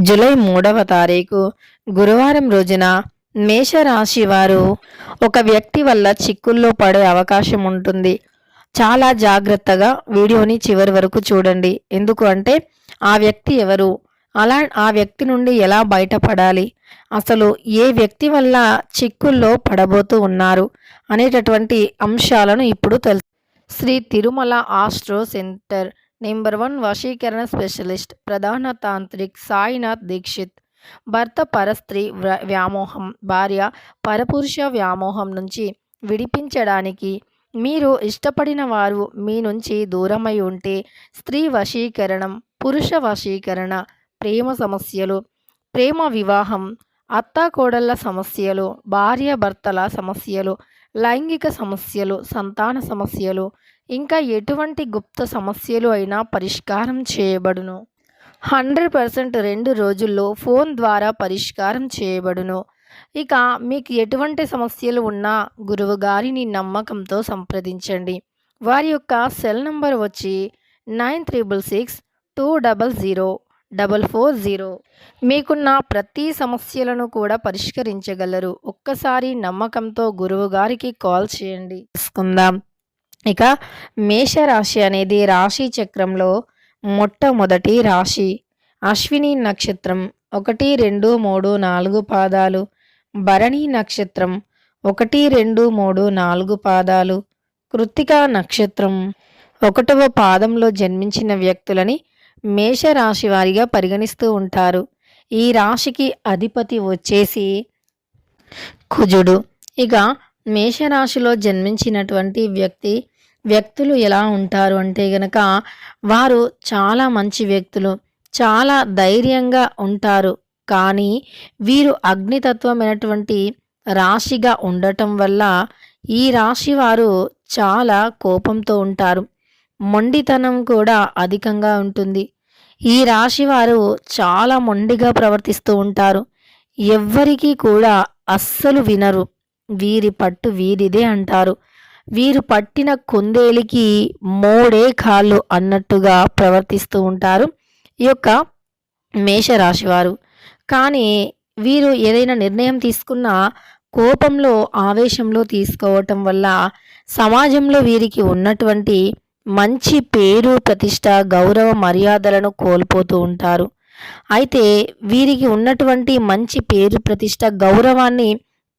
July 3వ తారీఖు గురువారం రోజున మేషరాశి వారు ఒక వ్యక్తి వల్ల చిక్కుల్లో పడే అవకాశం ఉంటుంది. చాలా జాగ్రత్తగా వీడియోని చివరి వరకు చూడండి. ఎందుకు అంటే ఆ వ్యక్తి ఎవరు, ఆ వ్యక్తి నుండి ఎలా బయటపడాలి, అసలు ఏ వ్యక్తి వల్ల చిక్కుల్లో పడబోతూ ఉన్నారు అనేటటువంటి అంశాలను ఇప్పుడు Shri Tirumala astro centre number 1 వశీకరణ స్పెషలిస్ట్ ప్రధాన తాంత్రిక్ సాయినాథ్ దీక్షిత్. భర్త పరస్త్రీ వ్యామోహం, భార్య పరపురుష వ్యామోహం నుంచి విడిపించడానికి, మీరు ఇష్టపడిన వారు మీ నుంచి దూరమై ఉంటే స్త్రీ వశీకరణం, పురుష వశీకరణ, ప్రేమ సమస్యలు, ప్రేమ వివాహం, అత్తాకోడళ్ల సమస్యలు, భార్యాభర్తల సమస్యలు, లైంగిక సమస్యలు, సంతాన సమస్యలు, ఇంకా ఎటువంటి గుప్త సమస్యలు అయినా పరిష్కారం చేయబడును. 100% 2 రోజుల్లో ఫోన్ ద్వారా పరిష్కారం చేయబడును. ఇక మీకు ఎటువంటి సమస్యలు ఉన్నా గురువు గారిని నమ్మకంతో సంప్రదించండి. వారి యొక్క సెల్ నంబర్ వచ్చి 9366200440. మీకున్న ప్రతి సమస్యలను కూడా పరిష్కరించగలరు. ఒక్కసారి నమ్మకంతో గురువు గారికి కాల్ చేయండి. తెలుసుకుందాం. ఇక మేషరాశి అనేది రాశి చక్రంలో మొట్టమొదటి రాశి. అశ్విని నక్షత్రం 1, 2, 3, 4 పాదాలు, భరణి నక్షత్రం 1, 2, 3, 4 పాదాలు, కృత్తికా నక్షత్రం 1వ పాదంలో జన్మించిన వ్యక్తులని మేషరాశి వారిగా పరిగణిస్తూ ఉంటారు. ఈ రాశికి అధిపతి వచ్చేసి కుజుడు. ఇక మేషరాశిలో జన్మించినటువంటి వ్యక్తులు ఎలా ఉంటారు అంటే గనక వారు చాలా మంచి వ్యక్తులు, చాలా ధైర్యంగా ఉంటారు. కానీ వీరు అగ్నితత్వమైనటువంటి రాశిగా ఉండటం వల్ల ఈ రాశి వారు చాలా కోపంతో ఉంటారు. మొండితనం కూడా అధికంగా ఉంటుంది. ఈ రాశి వారు చాలా మొండిగా ప్రవర్తిస్తూ ఉంటారు. ఎవ్వరికీ కూడా అస్సలు వినరు. వీరి పట్టు వీరిదే అంటారు. వీరు పట్టిన కుందేలికి మోడే కాళ్ళు అన్నట్టుగా ప్రవర్తిస్తూ ఉంటారు ఈ యొక్క మేషరాశివారు. కానీ వీరు ఏదైనా నిర్ణయం తీసుకున్నా కోపంలో, ఆవేశంలో తీసుకోవటం వల్ల సమాజంలో వీరికి ఉన్నటువంటి మంచి పేరు, ప్రతిష్ట, గౌరవ మర్యాదలను కోల్పోతూ ఉంటారు. అయితే వీరికి ఉన్నటువంటి మంచి పేరు, ప్రతిష్ట, గౌరవాన్ని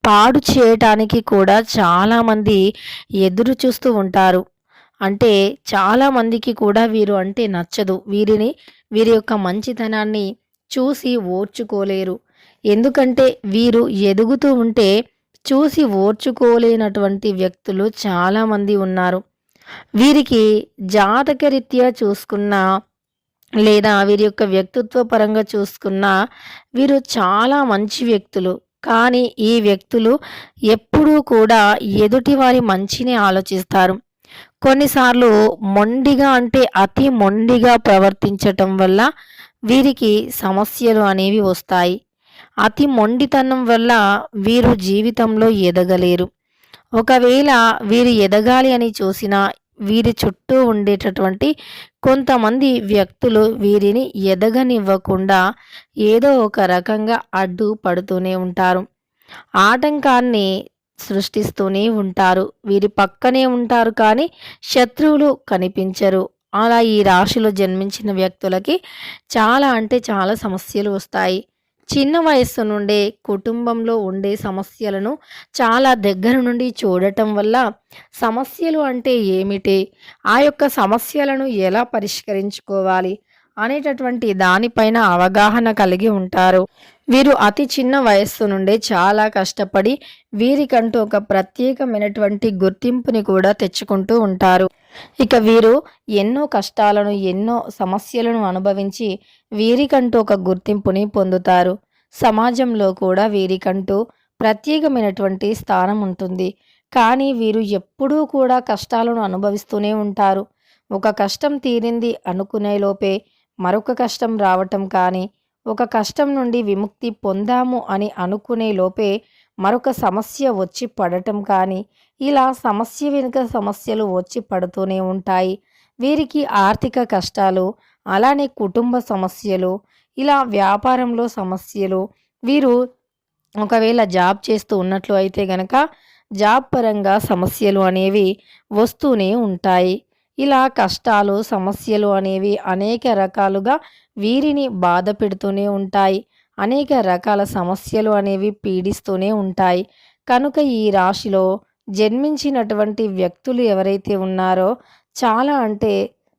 పాడు చేయటానికి కూడా చాలామంది ఎదురు చూస్తూ ఉంటారు. అంటే చాలామందికి కూడా వీరు అంటే నచ్చదు. వీరి యొక్క మంచితనాన్ని చూసి ఓర్చుకోలేరు. ఎందుకంటే వీరు ఎదుగుతూ ఉంటే చూసి ఓర్చుకోలేనటువంటి వ్యక్తులు చాలామంది ఉన్నారు. వీరికి జాతకరీత్యా చూసుకున్నా లేదా వీరి యొక్క వ్యక్తిత్వ పరంగా చూసుకున్నా వీరు చాలా మంచి వ్యక్తులు. కానీ ఈ వ్యక్తులు ఎప్పుడూ కూడా ఎదుటివారి మంచిని ఆలోచిస్తారు. కొన్నిసార్లు మొండిగా అంటే అతి మొండిగా ప్రవర్తించటం వల్ల వీరికి సమస్యలు అనేవి వస్తాయి. అతి మొండితనం వల్ల వీరు జీవితంలో ఎదగలేరు. ఒకవేళ వీరు ఎదగాలి అని చూసినా వీరి చుట్టూ ఉండేటటువంటి కొంతమంది వ్యక్తులు వీరిని ఎదగనివ్వకుండా ఏదో ఒక రకంగా అడ్డు పడుతూనే ఉంటారు. ఆటంకాన్ని సృష్టిస్తూనే ఉంటారు. వీరి పక్కనే ఉంటారు కానీ శత్రువులు కనిపించరు. అలా ఈ రాశిలో జన్మించిన వ్యక్తులకి చాలా అంటే చాలా సమస్యలు వస్తాయి. చిన్న వయస్సు నుండే కుటుంబంలో ఉండే సమస్యలను చాలా దగ్గర నుండి చూడటం వల్ల సమస్యలు అంటే ఏమిటి, ఆ యొక్క సమస్యలను ఎలా పరిష్కరించుకోవాలి అనేటటువంటి దానిపైన అవగాహన కలిగి ఉంటారు. వీరు అతి చిన్న వయస్సు నుండే చాలా కష్టపడి వీరికంటూ ఒక ప్రత్యేకమైనటువంటి గుర్తింపుని కూడా తెచ్చుకుంటూ ఉంటారు. ఇక వీరు ఎన్నో కష్టాలను, ఎన్నో సమస్యలను అనుభవించి వీరికంటూ ఒక గుర్తింపుని పొందుతారు. సమాజంలో కూడా వీరికంటూ ప్రత్యేకమైనటువంటి స్థానం ఉంటుంది. కానీ వీరు ఎప్పుడూ కూడా కష్టాలను అనుభవిస్తూనే ఉంటారు. ఒక కష్టం తీరింది అనుకునే లోపే మరొక కష్టం రావటం కానీ, ఒక కష్టం నుండి విముక్తి పొందాము అని అనుకునే లోపే మరొక సమస్య వచ్చి పడటం కానీ, ఇలా సమస్య వెనుక సమస్యలు వచ్చి పడుతూనే ఉంటాయి. వీరికి ఆర్థిక కష్టాలు, అలానే కుటుంబ సమస్యలు, ఇలా వ్యాపారంలో సమస్యలు, వీరు ఒకవేళ జాబ్ చేస్తూ ఉన్నట్లు అయితే గనక జాబ్ పరంగా సమస్యలు అనేవి వస్తూనే ఉంటాయి. ఇలా కష్టాలు, సమస్యలు అనేవి అనేక రకాలుగా వీరిని బాధ పెడుతూనే ఉంటాయి. అనేక రకాల సమస్యలు అనేవి పీడిస్తూనే ఉంటాయి. కనుక ఈ రాశిలో జన్మించినటువంటి వ్యక్తులు ఎవరైతే ఉన్నారో చాలా అంటే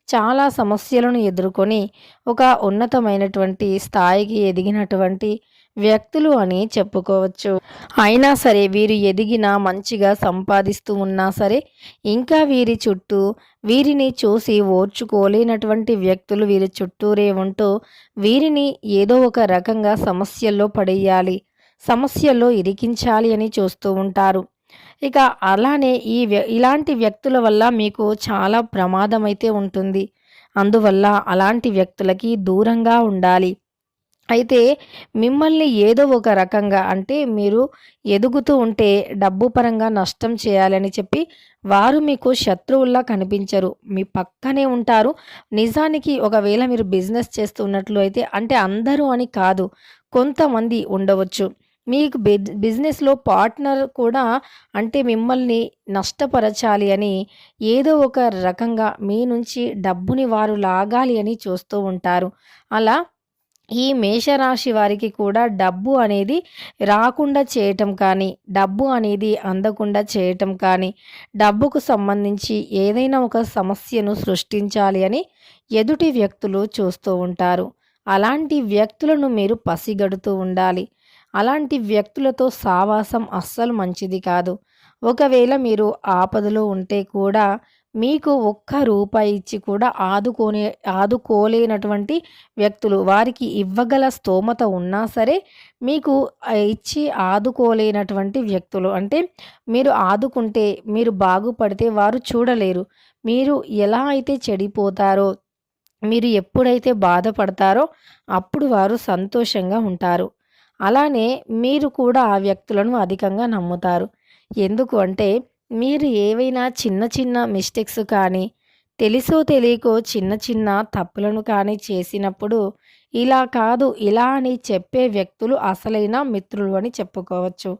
చాలా సమస్యలను ఎదుర్కొని ఒక ఉన్నతమైనటువంటి స్థాయికి ఎదిగినటువంటి వ్యక్తులు అని చెప్పుకోవచ్చు. అయినా సరే వీరు ఎదిగినా మంచిగా సంపాదిస్తూ ఉన్నా సరే ఇంకా వీరి చుట్టూ వీరిని చూసి ఓర్చుకోలేనటువంటి వ్యక్తులు వీరి చుట్టూరే ఉంటూ వీరిని ఏదో ఒక రకంగా సమస్యల్లో పడేయాలి, సమస్యల్లో ఇరికించాలి అని చూస్తూ ఉంటారు. ఇక అలానే ఇలాంటి వ్యక్తుల వల్ల మీకు చాలా ప్రమాదం అయితే ఉంటుంది. అందువల్ల అలాంటి వ్యక్తులకి దూరంగా ఉండాలి. అయితే మిమ్మల్ని ఏదో ఒక రకంగా అంటే మీరు ఎదుగుతూ ఉంటే డబ్బు పరంగా నష్టం చేయాలని చెప్పి వారు మీకు శత్రువుల్లా కనిపించరు. మీ పక్కనే ఉంటారు. నిజానికి ఒకవేళ మీరు బిజినెస్ చేస్తున్నట్లు అయితే అంటే అందరూ అని కాదు, కొంతమంది ఉండవచ్చు. మీకు బిజినెస్‌లో పార్ట్నర్ కూడా అంటే మిమ్మల్ని నష్టపరచాలి అని ఏదో ఒక రకంగా మీ నుంచి డబ్బుని వారు లాగాలి అని చూస్తూ ఉంటారు. అలా ఈ మేషరాశి వారికి కూడా డబ్బు అనేది రాకుండా చేయటం కానీ, డబ్బు అనేది అందకుండా చేయటం కానీ, డబ్బుకు సంబంధించి ఏదైనా ఒక సమస్యను సృష్టించాలి అని ఎదుటి వ్యక్తులు చూస్తూ ఉంటారు. అలాంటి వ్యక్తులను మీరు పసిగడుతూ ఉండాలి. అలాంటి వ్యక్తులతో సావాసం అస్సలు మంచిది కాదు. ఒకవేళ మీరు ఆపదలో ఉంటే కూడా మీకు ఒక్క రూపాయి ఇచ్చి కూడా ఆదుకోలేనటువంటి వ్యక్తులు, వారికి ఇవ్వగల స్తోమత ఉన్నా సరే మీకు ఇచ్చి ఆదుకోలేనటువంటి వ్యక్తులు, అంటే మీరు ఆదుకుంటే మీరు బాగుపడితే వారు చూడలేరు. మీరు ఎలా అయితే చెడిపోతారో, మీరు ఎప్పుడైతే బాధపడతారో అప్పుడు వారు సంతోషంగా ఉంటారు. అలానే మీరు కూడా ఆ వ్యక్తులను అధికంగా నమ్ముతారు. ఎందుకు అంటే మీరు ఏవైనా చిన్న చిన్న మిస్టేక్స్ కానీ, తెలిసో తెలియకో చిన్న చిన్న తప్పులను కానీ చేసినప్పుడు ఇలా కాదు, ఇలా అని చెప్పే వ్యక్తులు అసలైన మిత్రులు అని చెప్పుకోవచ్చు.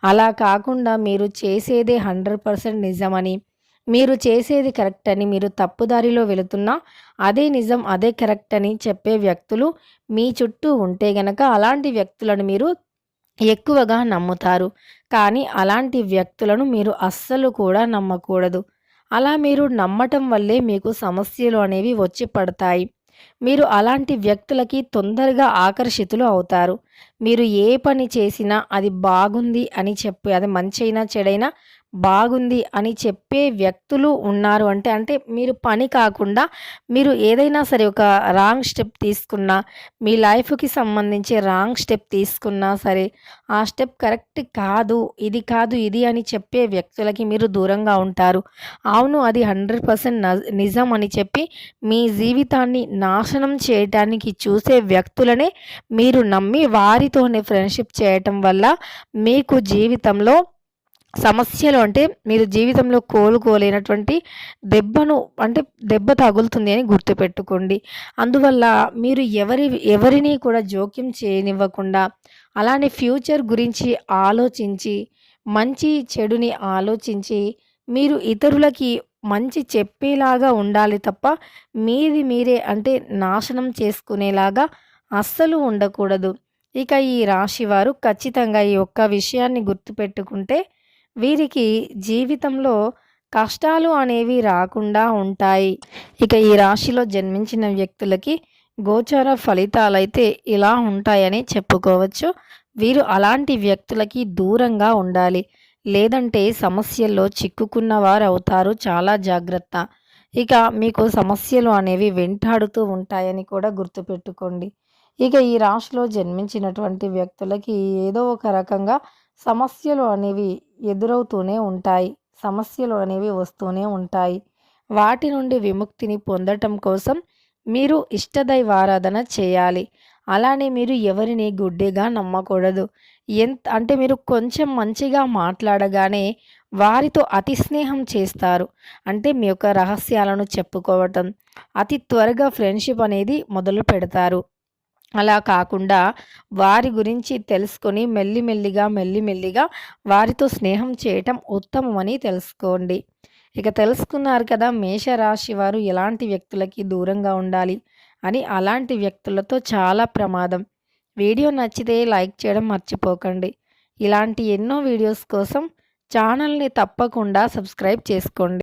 అలా కాకుండా మీరు చేసేదే 100% నిజమని, మీరు చేసేది కరెక్ట్ అని, మీరు తప్పుదారిలో వెళుతున్నా అదే నిజం, అదే కరెక్ట్ అని చెప్పే వ్యక్తులు మీ చుట్టూ ఉంటే గనక అలాంటి వ్యక్తులను మీరు ఎక్కువగా నమ్ముతారు. కానీ అలాంటి వ్యక్తులను మీరు అస్సలు కూడా నమ్మకూడదు. అలా మీరు నమ్మటం వల్లే మీకు సమస్యలు అనేవి వచ్చి పడతాయి. మీరు అలాంటి వ్యక్తులకి తొందరగా ఆకర్షితులు అవుతారు. మీరు ఏ పని చేసినా అది బాగుంది అని చెప్పి, అది మంచైనా చెడైనా బాగుంది అని చెప్పే వ్యక్తులు ఉన్నారు అంటే, అంటే మీరు పని కాకుండా మీరు ఏదైనా సరే ఒక రాంగ్ స్టెప్ తీసుకున్నా, మీ లైఫ్‌కి సంబంధించి రాంగ్ స్టెప్ తీసుకున్నా సరే, ఆ స్టెప్ కరెక్ట్ కాదు, ఇది కాదు, ఇది అని చెప్పే వ్యక్తులకి మీరు దూరంగా ఉంటారు. అవును అది 100% నిజం అని చెప్పి మీ జీవితాన్ని నాశనం చేయటానికి చూసే వ్యక్తులనే మీరు నమ్మి వారితోనే ఫ్రెండ్‌షిప్ చేయటం వల్ల మీకు జీవితంలో సమస్యలు అంటే మీరు జీవితంలో కోలుకోలేనటువంటి దెబ్బను అంటే దెబ్బ తగులుతుంది అని గుర్తుపెట్టుకోండి. అందువల్ల మీరు ఎవరిని కూడా జోక్యం చేయనివ్వకుండా అలానే ఫ్యూచర్ గురించి ఆలోచించి, మంచి చెడుని ఆలోచించి మీరు ఇతరులకి మంచి చెప్పేలాగా ఉండాలి తప్ప మీది మీరే అంటే నాశనం చేసుకునేలాగా అస్సలు ఉండకూడదు. ఇక ఈ రాశివారు ఖచ్చితంగా ఈ ఒక్క విషయాన్ని గుర్తుపెట్టుకుంటే వీరికి జీవితంలో కష్టాలు అనేవి రాకుండా ఉంటాయి. ఇక ఈ రాశిలో జన్మించిన వ్యక్తులకి గోచార ఫలితాలైతే ఇలా ఉంటాయని చెప్పుకోవచ్చు. వీరు అలాంటి వ్యక్తులకి దూరంగా ఉండాలి. లేదంటే సమస్యల్లో చిక్కుకున్న వారు అవుతారు. చాలా జాగ్రత్త. ఇక మీకు సమస్యలు అనేవి వెంటాడుతూ ఉంటాయని కూడా గుర్తుపెట్టుకోండి. ఇక ఈ రాశిలో జన్మించినటువంటి వ్యక్తులకి ఏదో ఒక రకంగా సమస్యలు అనేవి ఎదురవుతూనే ఉంటాయి. సమస్యలు అనేవి వస్తూనే ఉంటాయి. వాటి నుండి విముక్తిని పొందటం కోసం మీరు ఇష్టదైవారాధన చేయాలి. అలానే మీరు ఎవరిని గుడ్డిగా నమ్మకూడదు. అంటే మీరు కొంచెం మంచిగా మాట్లాడగానే వారితో అతి స్నేహం చేస్తారు. అంటే మీ యొక్క రహస్యాలను చెప్పుకోవటం, అతి త్వరగా ఫ్రెండ్షిప్ అనేది మొదలు పెడతారు. అలా కాకుండా వారి గురించి తెలుసుకొని మెల్లిమెల్లిగా వారితో స్నేహం చేయటం ఉత్తమమని తెలుసుకోండి. ఇక తెలుసుకున్నారు కదా మేషరాశి వారు ఎలాంటి వ్యక్తులకి దూరంగా ఉండాలి అని. అలాంటి వ్యక్తులతో చాలా ప్రమాదం. వీడియో నచ్చితే లైక్ చేయడం మర్చిపోకండి. ఇలాంటి ఎన్నో వీడియోస్ కోసం ఛానల్ని తప్పకుండా సబ్స్క్రైబ్ చేసుకోండి.